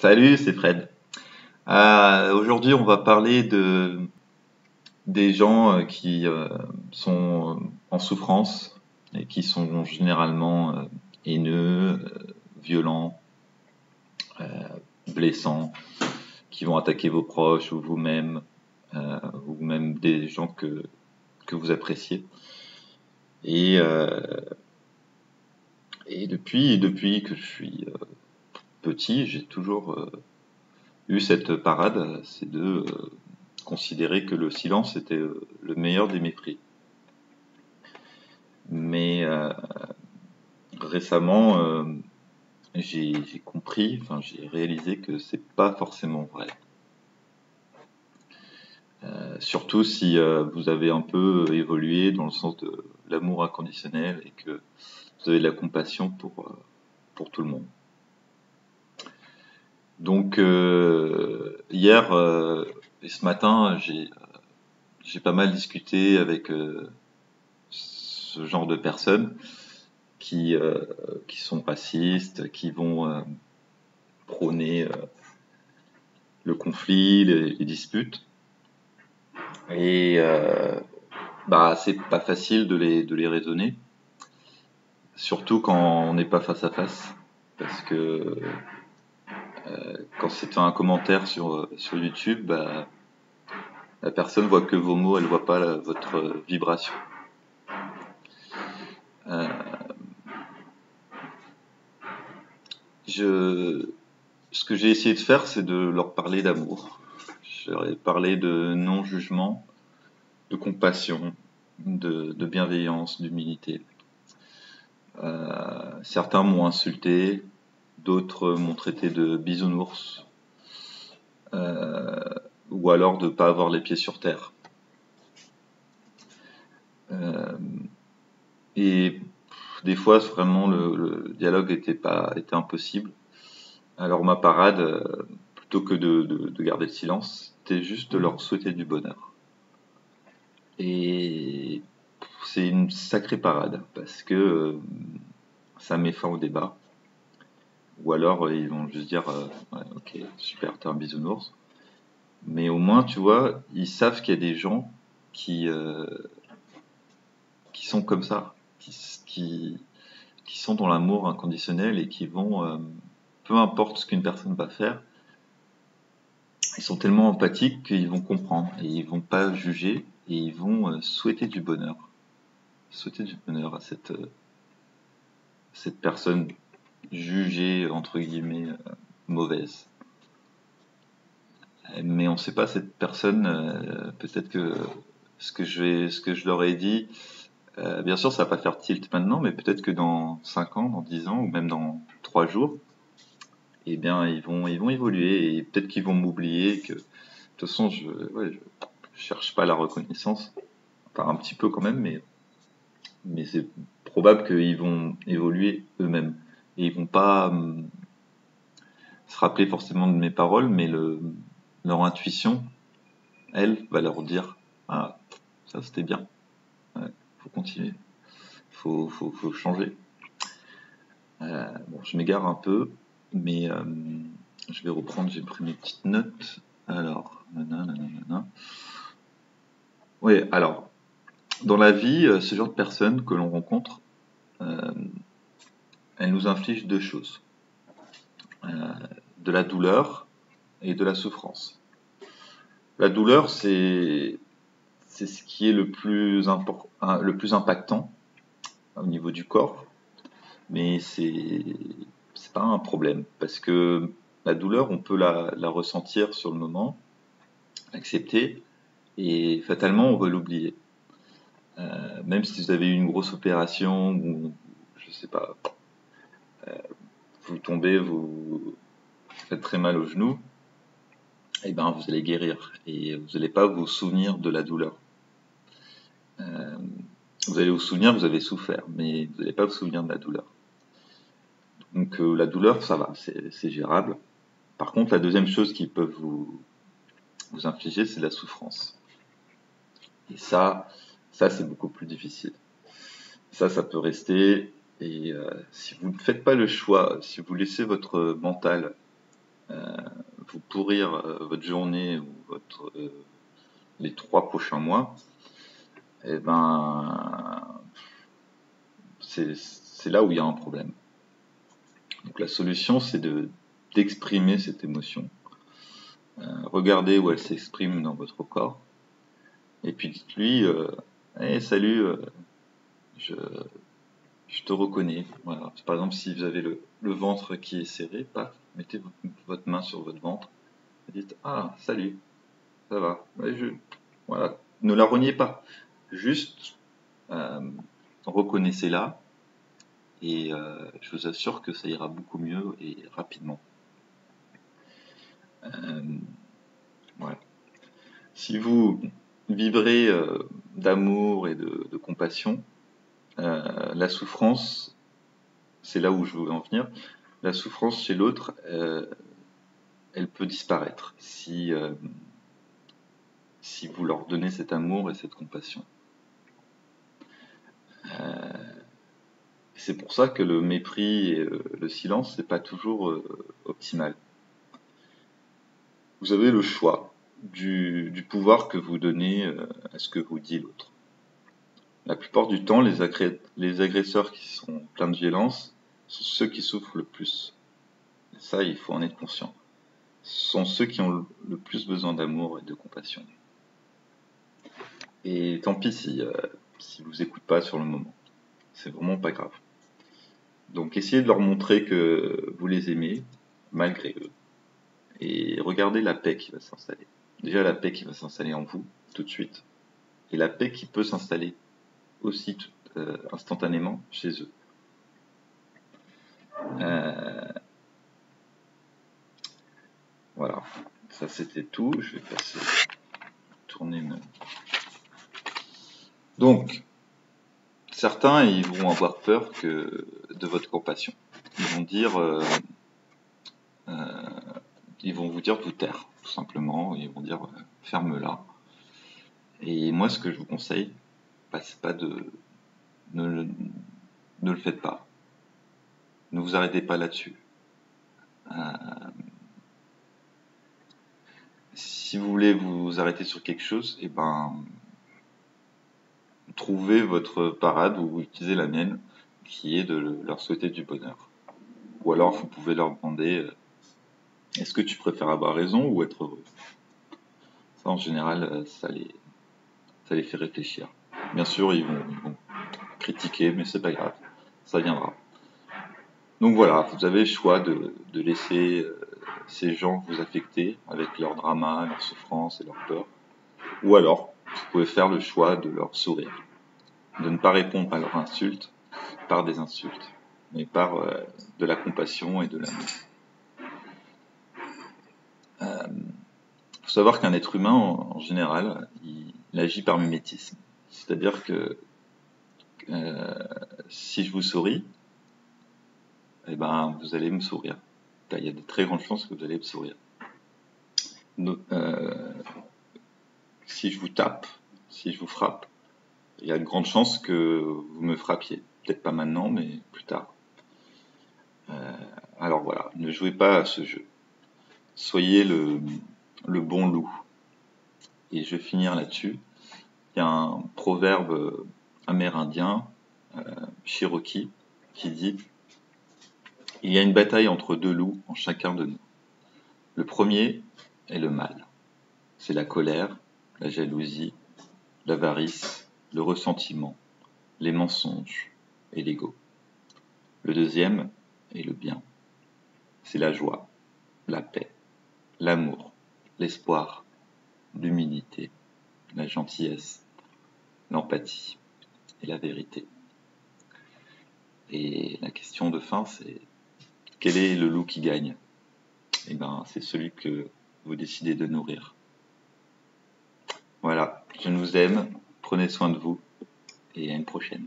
Salut, c'est Fred. Aujourd'hui, on va parler des gens qui sont en souffrance et qui sont généralement haineux, violents, blessants, qui vont attaquer vos proches ou même des gens que vous appréciez. Et, euh, et depuis que je suis petit, j'ai toujours eu cette parade, c'est de considérer que le silence était le meilleur des mépris. Mais récemment, j'ai compris, enfin j'ai réalisé que c'est pas forcément vrai. Surtout si vous avez un peu évolué dans le sens de l'amour inconditionnel et que vous avez de la compassion pour tout le monde. Donc hier et ce matin, j'ai pas mal discuté avec ce genre de personnes qui, euh, qui sont racistes, qui vont prôner le conflit, les disputes. Et bah, c'est pas facile de les raisonner, surtout quand on n'est pas face à face. Parce que quand c'est un commentaire sur YouTube, bah, la personne voit que vos mots, elle voit pas votre vibration. Euh, ce que j'ai essayé de faire, c'est de leur parler d'amour. Je leur ai parlé de non-jugement, de compassion, de bienveillance, d'humilité. Certains m'ont insulté, d'autres m'ont traité de bisounours, ou alors de pas avoir les pieds sur terre. Euh, et des fois, vraiment, le dialogue était impossible. Alors ma parade, plutôt que de garder le silence, c'était juste de leur souhaiter du bonheur. Et c'est une sacrée parade parce que ça met fin au débat. Ou alors ils vont juste dire ouais, ok, super, t'es un bisounours. Mais au moins, tu vois, ils savent qu'il y a des gens qui, euh, qui sont comme ça, qui sont dans l'amour inconditionnel et qui vont, peu importe ce qu'une personne va faire, ils sont tellement empathiques qu'ils vont comprendre et ils vont pas juger et ils vont souhaiter du bonheur à cette personne jugée entre guillemets mauvaise. Mais on ne sait pas cette personne, peut-être que ce que je leur ai dit, bien sûr ça va pas faire tilt maintenant, mais peut-être que dans 5 ans, dans 10 ans ou même dans 3 jours, eh bien ils vont évoluer et peut-être qu'ils vont m'oublier que de toute façon je cherche pas la reconnaissance, enfin un petit peu quand même, mais c'est probable qu'ils vont évoluer eux-mêmes et ils vont pas se rappeler forcément de mes paroles, mais leur intuition, elle, va leur dire ah ça c'était bien, ouais, faut continuer, faut changer. Bon, je m'égare un peu, mais je vais reprendre, j'ai pris mes petites notes. Alors, nanana. Oui, alors, dans la vie, ce genre de personnes que l'on rencontre, euh, elles nous infligent deux choses, de la douleur et de la souffrance. La douleur, c'est ce qui est le plus impactant au niveau du corps, mais c'est pas un problème parce que la douleur, on peut la ressentir sur le moment, l'accepter et fatalement on va l'oublier. Même si vous avez eu une grosse opération ou je sais pas, vous tombez, vous faites très mal au genou, et ben vous allez guérir et vous n'allez pas vous souvenir de la douleur. Euh, vous allez vous souvenir que vous avez souffert, mais vous n'allez pas vous souvenir de la douleur. Donc la douleur, ça va, c'est gérable. Par contre, la deuxième chose qui peut vous infliger, c'est la souffrance. Et ça c'est beaucoup plus difficile. Ça peut rester. Et si vous ne faites pas le choix, si vous laissez votre mental vous pourrir votre journée ou les 3 prochains mois, eh ben, c'est là où il y a un problème. Donc la solution, c'est d'exprimer cette émotion. Regardez où elle s'exprime dans votre corps. Et puis dites-lui, hey, salut, je te reconnais. Voilà. Par exemple, si vous avez le ventre qui est serré, paf, mettez votre main sur votre ventre et dites, ah, salut, ça va. Voilà. Ne la reniez pas. Juste reconnaissez-la et je vous assure que ça ira beaucoup mieux et rapidement. Voilà. Si vous vibrez d'amour et de compassion, la souffrance, c'est là où je veux en venir, la souffrance chez l'autre, elle peut disparaître si vous leur donnez cet amour et cette compassion. C'est pour ça que le mépris et le silence, c'est pas toujours optimal. Vous avez le choix du pouvoir que vous donnez à ce que vous dit l'autre. La plupart du temps, les agresseurs qui sont pleins de violence sont ceux qui souffrent le plus. Et ça, il faut en être conscient. Ce sont ceux qui ont le plus besoin d'amour et de compassion. Et tant pis si vous écoutent pas sur le moment. C'est vraiment pas grave. Donc essayez de leur montrer que vous les aimez, malgré eux. Et regardez la paix qui va s'installer. Déjà la paix qui va s'installer en vous, tout de suite. Et la paix qui peut s'installer aussi instantanément chez eux. Voilà, ça c'était tout. Je vais tourner Donc, certains ils vont avoir peur de votre compassion. Ils vont dire, ils vont vous dire de vous taire, tout simplement. Ils vont dire ferme-la. Et moi, ce que je vous conseille, c'est pas ne le faites pas. Ne vous arrêtez pas là-dessus. Si vous voulez vous arrêter sur quelque chose, eh ben, trouvez votre parade ou utilisez la mienne, qui est de leur souhaiter du bonheur. Ou alors, vous pouvez leur demander est-ce que tu préfères avoir raison ou être heureux? Ça, en général, ça les fait réfléchir. Bien sûr, ils vont critiquer, mais c'est pas grave, ça viendra. Donc voilà, vous avez le choix de laisser ces gens vous affecter avec leur drama, leur souffrance et leur peur. Ou alors, vous pouvez faire le choix de leur sourire, de ne pas répondre à leurs insultes par des insultes, mais par de la compassion et de l'amour. Il faut savoir qu'un être humain, en général, il agit par mimétisme. C'est-à-dire que si je vous souris, eh ben, vous allez me sourire. Il y a de très grandes chances que vous allez me sourire. Si je vous tape, si je vous frappe, il y a de grandes chances que vous me frappiez. Peut-être pas maintenant, mais plus tard. Alors voilà, ne jouez pas à ce jeu. Soyez le bon loup. Et je vais finir là-dessus. Il y a un proverbe amérindien, Cherokee, qui dit « Il y a une bataille entre deux loups en chacun de nous. Le premier est le mal. C'est la colère, la jalousie, l'avarice, le ressentiment, les mensonges et l'ego. Le deuxième est le bien. C'est la joie, la paix, l'amour, l'espoir, l'humilité, la gentillesse, l'empathie et la vérité. » Et la question de fin, c'est quel est le loup qui gagne? Eh ben, c'est celui que vous décidez de nourrir. Voilà, je vous aime, prenez soin de vous et à une prochaine.